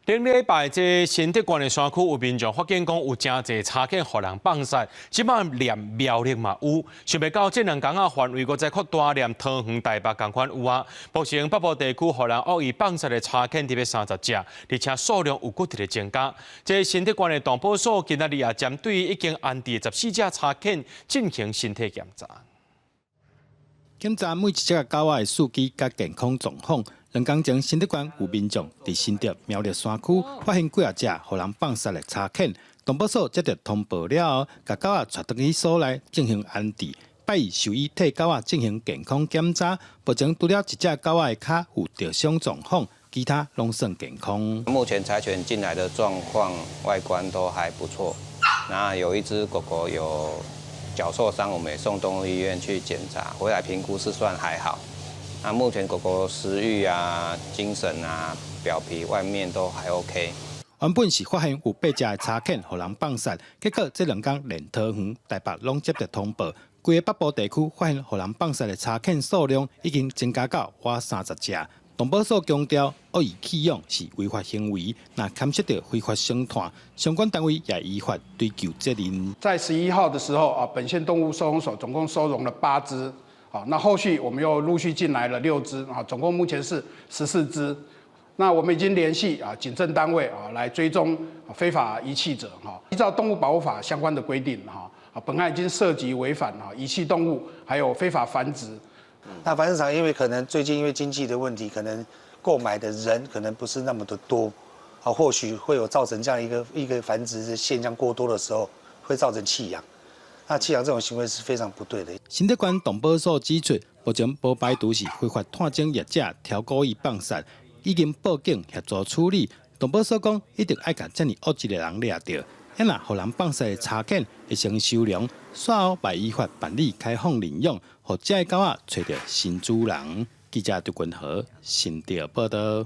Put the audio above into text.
顶礼拜，这新竹县的山区有民众发现讲有真侪柴犬互人放杀，即摆连苗栗嘛有，想袂到这2天啊范围搁再扩大，连桃园、台北同款有啊。目前北部地区互人恶意放杀的柴犬特别30只，而且数量有骨直的增加。这新竹县的动保所今仔日也针对已经安置的14只柴犬进行身体检查。检查每一只狗仔的数据甲健康状况。2天前，新竹县有民众伫新竹苗栗山区发现几只互人放杀的柴犬，动保所接到通报了后，把狗仔带到所内进行安置。拜一兽医替狗仔进行健康检查，目前除了一只狗仔的脚有灼伤状况，其他拢算健康。目前柴犬进来的状况、外观都还不错。那有一只狗狗有脚受伤，我们也送动物医院去检查，回来评估是算还好。那目前狗狗食欲啊、精神啊、表皮外面都还 OK。原本是发现有8只的柴犬互人放杀，结果这2天连桃园、台北拢接到通报，规个北部地区发现互人放杀的柴犬数量已经增加到30只。动保所强调，恶意弃养是违法行为，那牵涉到非法伤团，相关单位也依法追究责任。在11号的时候啊，本县动物收容所总共收容了8只。好，那后续我们又陆续进来了6只啊，总共目前是14只。那我们已经联系警政单位来追踪非法遗弃者哈，依照动物保护法相关的规定哈，本案已经涉及违反遗弃动物，还有非法繁殖。那繁殖场因为可能最近因为经济的问题，可能购买的人可能不是那么的多，或许会有造成这样一个繁殖的现象过多的时候，会造成弃养。那弃养这种行为是非常不对的。新竹县动保所指出，目前无排除是非法探监业者挑故意放杀，已经报警协助处理。动保所讲，一定要把这么恶质的人抓到，若互人放杀的柴犬会成收容，随后by依法办理开放领养，互这个狗仔找到新主人。记者杜君和新竹报道。